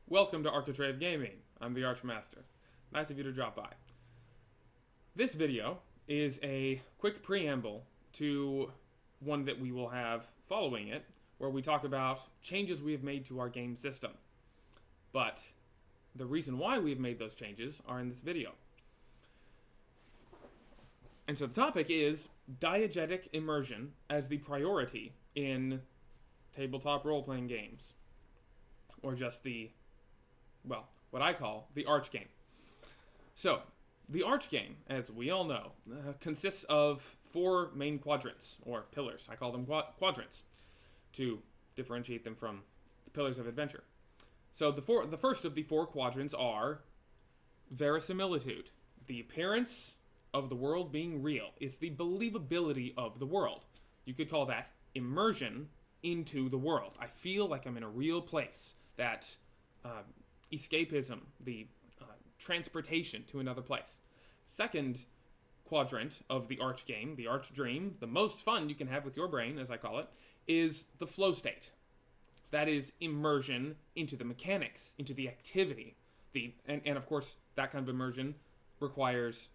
Welcome to Architrave Gaming. I'm the Archmaster. Nice of you to drop by. This video is a quick preamble to one that we will have following it, where we talk about changes we have made to our game system. But the reason why we have made those changes are in this video. And so the topic is diegetic immersion as the priority in tabletop role-playing games. Or just what I call the Arch game. So, the Arch game, as we all know, consists of four main quadrants, or pillars. I call them quadrants, to differentiate them from the pillars of adventure. So, the first of the four quadrants are verisimilitude, the appearance of the world being real. It's the believability of the world. You could call that immersion into the world. I feel like I'm in a real place. That escapism, the transportation to another place. Second quadrant of the Arch game, the Arch dream, the most fun you can have with your brain, as I call it, is the flow state. That is immersion into the mechanics, into the activity. And of course, that kind of immersion requires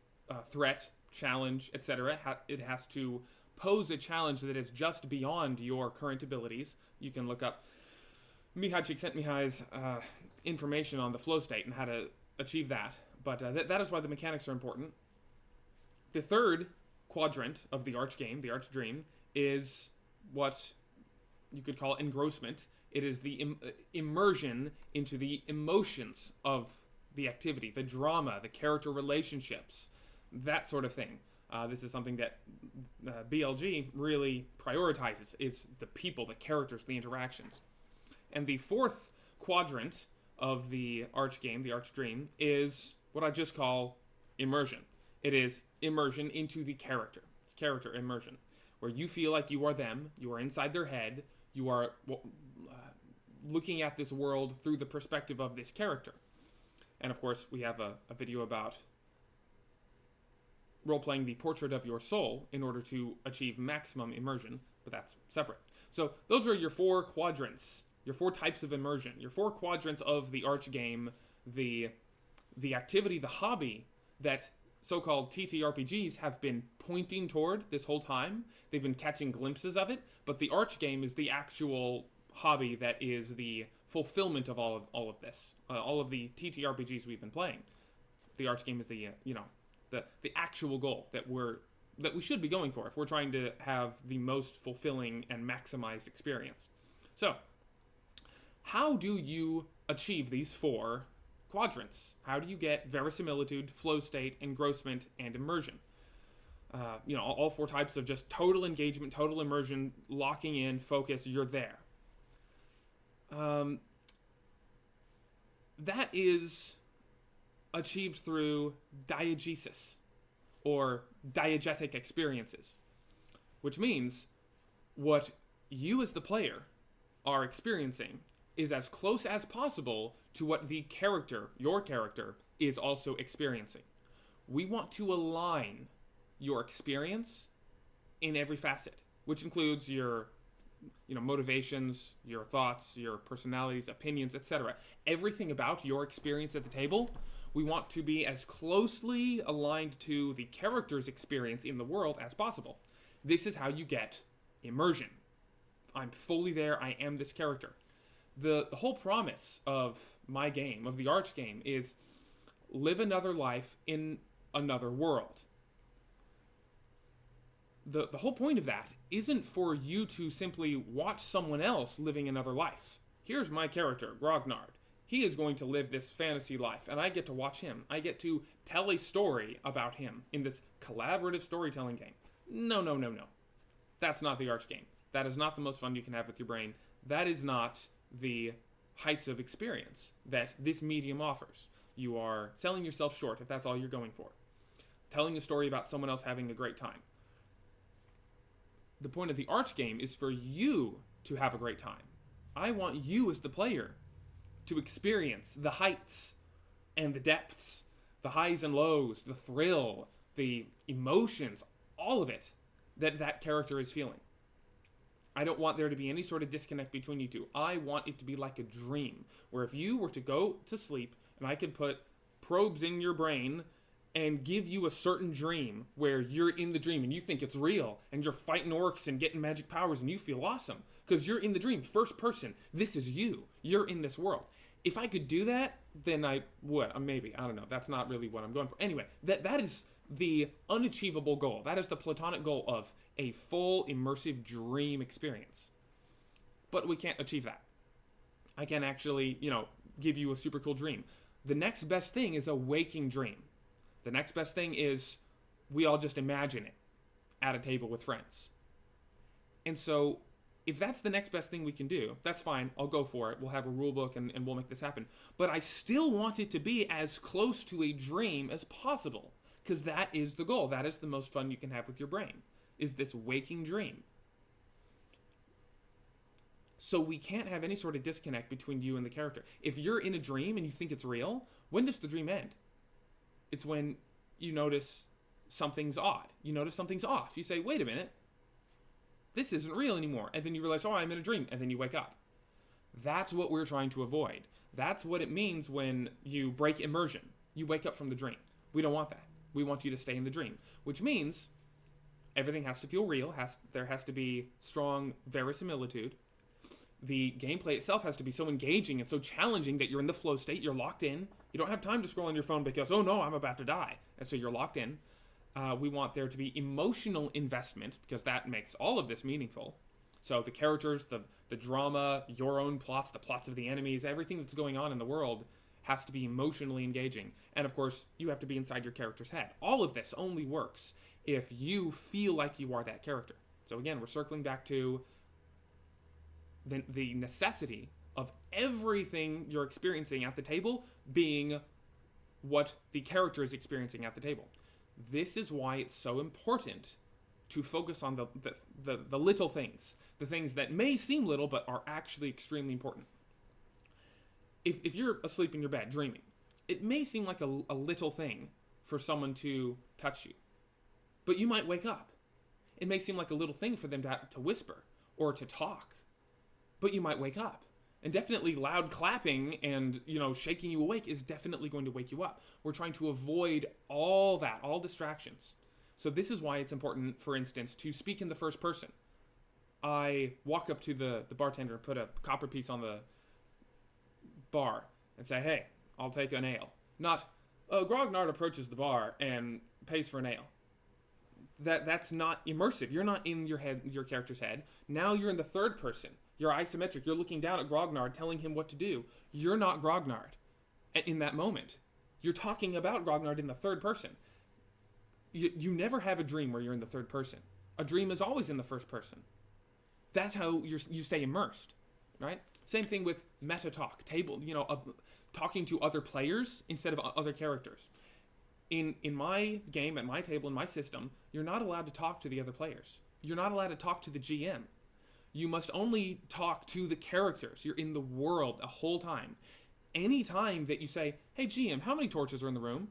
threat, challenge, etc. It has to pose a challenge that is just beyond your current abilities. You can look up Mihai Csikszentmihalyi's information on the flow state and how to achieve that. But that is why the mechanics are important. The third quadrant of the Arch game, the Arch dream, is what you could call engrossment. It is the immersion into the emotions of the activity, the drama, the character relationships, that sort of thing. This is something that BLG really prioritizes. It's the people, the characters, the interactions. And the fourth quadrant of the Arch game, the Arch dream, is what I just call immersion. It is immersion into the character. It's character immersion, where you feel like you are them, you are inside their head, you are looking at this world through the perspective of this character. And of course, we have a video about role-playing the portrait of your soul in order to achieve maximum immersion, but that's separate. So those are your four quadrants. Your four types of immersion, your four quadrants of the Arch game, the activity, the hobby that so-called TTRPGs have been pointing toward this whole time. They've been catching glimpses of it, but the Arch game is the actual hobby that is the fulfillment of all of this. All of the TTRPGs we've been playing. The Arch game is the actual goal that we should be going for if we're trying to have the most fulfilling and maximized experience. So, how do you achieve these four quadrants? How do you get verisimilitude, flow state, engrossment, and immersion? All four types of just total engagement, total immersion, locking in, focus, you're there. That is achieved through diegesis, or diegetic experiences, which means what you as the player are experiencing is as close as possible to what the character, your character, is also experiencing. We want to align your experience in every facet, which includes your motivations, your thoughts, your personalities, opinions, etc. Everything about your experience at the table, we want to be as closely aligned to the character's experience in the world as possible. This is how you get immersion. I'm fully there, I am this character. The whole promise of my game, of the Arch game, is live another life in another world. The whole point of that isn't for you to simply watch someone else living another life. Here's my character, Grognard. He is going to live this fantasy life, and I get to watch him. I get to tell a story about him in this collaborative storytelling game. No. That's not the Arch game. That is not the most fun you can have with your brain. That is not the heights of experience that this medium offers. You are selling yourself short if that's all you're going for. Telling a story about someone else having a great time. The point of the Arch game is for you to have a great time. I want you as the player to experience the heights and the depths, the highs and lows, the thrill, the emotions, all of it that character is feeling. I don't want there to be any sort of disconnect between you two. I want it to be like a dream, where if you were to go to sleep and I could put probes in your brain and give you a certain dream where you're in the dream and you think it's real and you're fighting orcs and getting magic powers and you feel awesome because you're in the dream, first person. This is you. You're in this world. If I could do that, then I would. Maybe. I don't know. That's not really what I'm going for. Anyway, that is the unachievable goal. That is the platonic goal of a full immersive dream experience. But we can't achieve that. I can't actually, give you a super cool dream. The next best thing is a waking dream. The next best thing is we all just imagine it at a table with friends. And so if that's the next best thing we can do, that's fine. I'll go for it. We'll have a rule book and we'll make this happen. But I still want it to be as close to a dream as possible, because that is the goal. That is the most fun you can have with your brain, is this waking dream. So we can't have any sort of disconnect between you and the character. If you're in a dream and you think it's real, when does the dream end? It's when you notice something's odd. You notice something's off. You say, wait a minute, this isn't real anymore. And then you realize, oh, I'm in a dream. And then you wake up. That's what we're trying to avoid. That's what it means when you break immersion. You wake up from the dream. We don't want that. We want you to stay in the dream, which means everything has to feel real. There has to be strong verisimilitude. The gameplay itself has to be so engaging and so challenging that you're in the flow state. You're locked in. You don't have time to scroll on your phone because, oh no, I'm about to die. And so you're locked in. We want there to be emotional investment, because that makes all of this meaningful. So the characters, the drama, your own plots, the plots of the enemies, everything that's going on in the world has to be emotionally engaging. And of course, you have to be inside your character's head. All of this only works if you feel like you are that character. So again, we're circling back to the necessity of everything you're experiencing at the table being what the character is experiencing at the table. This is why it's so important to focus on the little things, the things that may seem little but are actually extremely important. If you're asleep in your bed dreaming, it may seem like a little thing for someone to touch you, but you might wake up. It may seem like a little thing for them to whisper or to talk, but you might wake up. And definitely loud clapping and, shaking you awake is definitely going to wake you up. We're trying to avoid all that, all distractions. So this is why it's important, for instance, to speak in the first person. I walk up to the bartender and put a copper piece on the bar and say, hey, I'll take an ale. Not, Grognard approaches the bar and pays for an ale. That's not immersive. You're not in your character's head. Now you're in the third person. You're isometric. You're looking down at Grognard, telling him what to do. You're not Grognard in that moment. You're talking about Grognard in the third person. You never have a dream where you're in the third person. A dream is always in the first person. That's how you stay immersed, right? Same thing with meta talk, talking to other players instead of other characters. In my game, at my table, in my system, you're not allowed to talk to the other players. You're not allowed to talk to the GM. You must only talk to the characters. You're in the world the whole time. Any time that you say, hey GM, how many torches are in the room?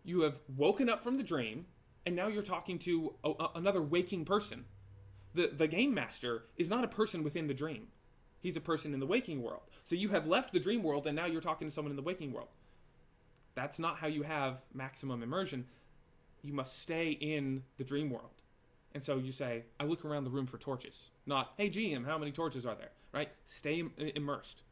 You have woken up from the dream, and now you're talking to another waking person. The game master is not a person within the dream. He's a person in the waking world. So you have left the dream world, and now you're talking to someone in the waking world. That's not how you have maximum immersion. You must stay in the dream world. And so you say, I look around the room for torches. Not, hey GM, how many torches are there? Right? Stay immersed.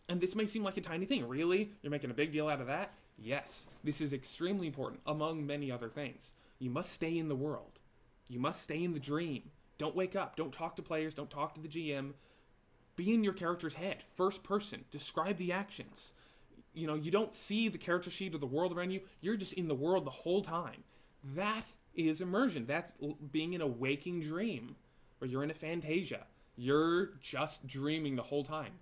And this may seem like a tiny thing. Really? You're making a big deal out of that? Yes. This is extremely important, among many other things. You must stay in the world. You must stay in the dream. Don't wake up. Don't talk to players. Don't talk to the GM. Be in your character's head. First person. Describe the actions. You don't see the character sheet of the world around you. You're just in the world the whole time. That is immersion. That's being in a waking dream, where you're in a fantasia. You're just dreaming the whole time.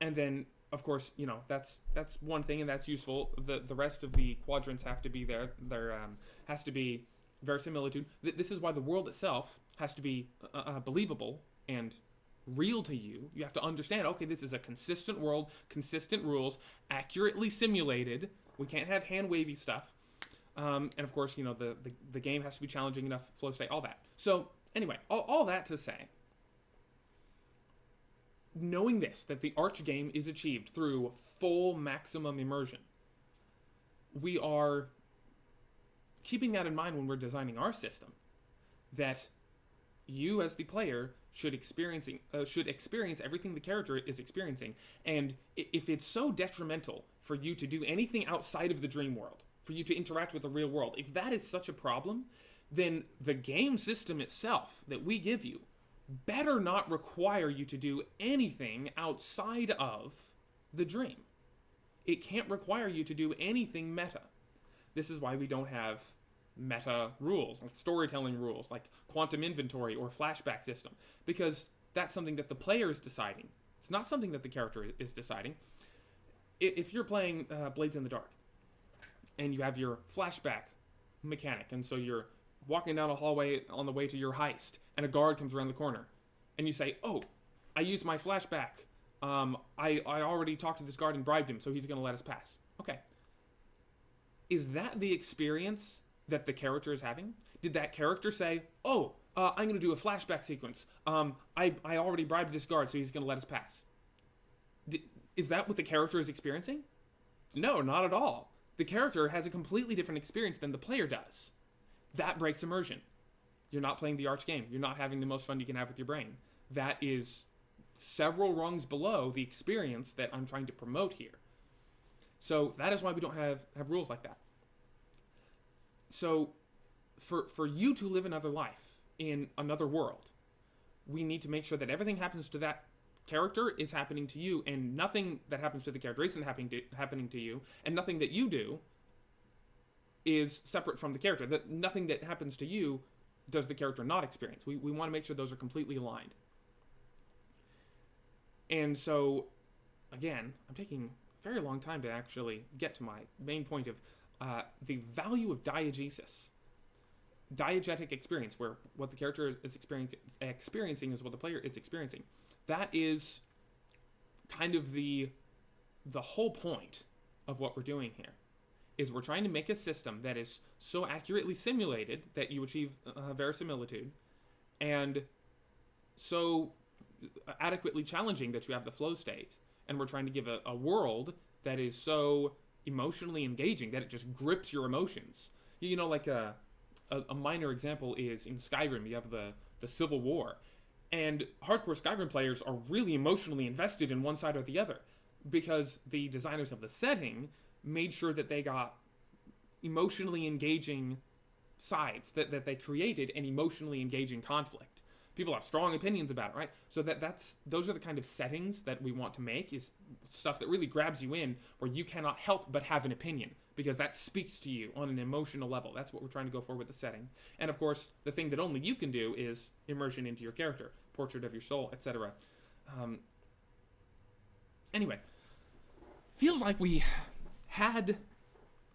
And then, of course, that's one thing, and that's useful. The rest of the quadrants have to be there. There has to be verisimilitude. This is why the world itself has to be believable and real to you. You have to understand, okay, this is a consistent world, consistent rules, accurately simulated. We can't have hand-wavy stuff. And of course, the game has to be challenging enough, flow state, all that. So anyway, all that to say, knowing this, that the Arch game is achieved through full maximum immersion, we are keeping that in mind when we're designing our system, that you as the player should experience everything the character is experiencing. And if it's so detrimental for you to do anything outside of the dream world, for you to interact with the real world, if that is such a problem, then the game system itself that we give you better not require you to do anything outside of the dream. It can't require you to do anything meta. This is why we don't have meta rules, like storytelling rules, like quantum inventory or flashback system, because that's something that the player is deciding. It's not something that the character is deciding. If you're playing Blades in the Dark, and you have your flashback mechanic, and so you're walking down a hallway on the way to your heist, and a guard comes around the corner, and you say, oh, I used my flashback. I already talked to this guard and bribed him, so he's going to let us pass. Okay. Is that the experience that the character is having? Did that character say, oh, I'm going to do a flashback sequence. I already bribed this guard, so he's going to let us pass. Is that what the character is experiencing? No, not at all. The character has a completely different experience than the player does. That breaks immersion. You're not playing the Arch game. You're not having the most fun you can have with your brain. That is several rungs below the experience that I'm trying to promote here. So that is why we don't have rules like that. So for you to live another life in another world, we need to make sure that everything happens to that character is happening to you, and nothing that happens to the character isn't happening to you, and nothing that you do is separate from the character. That nothing that happens to you does the character not experience. We want to make sure those are completely aligned. And so, again, I'm taking a very long time to actually get to my main point of the value of diegesis. Diegetic experience, where what the character is experiencing is what the player is experiencing. That is kind of the whole point of what we're doing here. Is we're trying to make a system that is so accurately simulated that you achieve verisimilitude, and so adequately challenging that you have the flow state. And we're trying to give a world that is so emotionally engaging that it just grips your emotions. You know, like a minor example is in Skyrim, you have the Civil War. And hardcore Skyrim players are really emotionally invested in one side or the other, because the designers of the setting made sure that they got emotionally engaging sides, that they created an emotionally engaging conflict. People have strong opinions about it, right? So those are the kind of settings that we want to make, is stuff that really grabs you in, where you cannot help but have an opinion, because that speaks to you on an emotional level. That's what we're trying to go for with the setting. And of course, the thing that only you can do is immersion into your character, portrait of your soul, etc. Anyway, feels like we had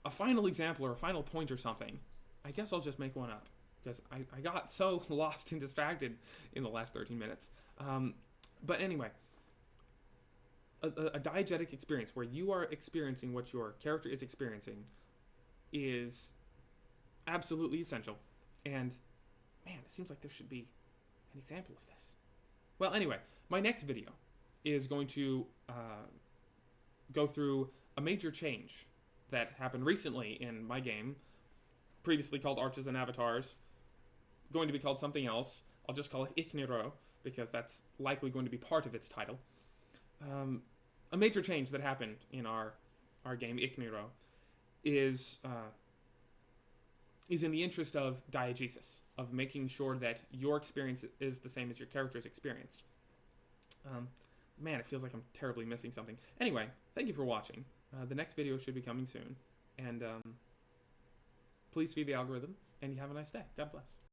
a final example or a final point or something. I guess I'll just make one up, because I got so lost and distracted in the last 13 minutes. But anyway, a diegetic experience where you are experiencing what your character is experiencing is absolutely essential. And man, it seems like there should be an example of this. Well, anyway, my next video is going to go through a major change that happened recently in my game, previously called Arches and Avatars, going to be called something else. I'll just call it Ikniro, because that's likely going to be part of its title. A major change that happened in our game Ikniro is in the interest of diegesis, of making sure that your experience is the same as your character's experience. Man, it feels like I'm terribly missing something. Anyway, thank you for watching. The next video should be coming soon. And please feed the algorithm, and you have a nice day. God bless.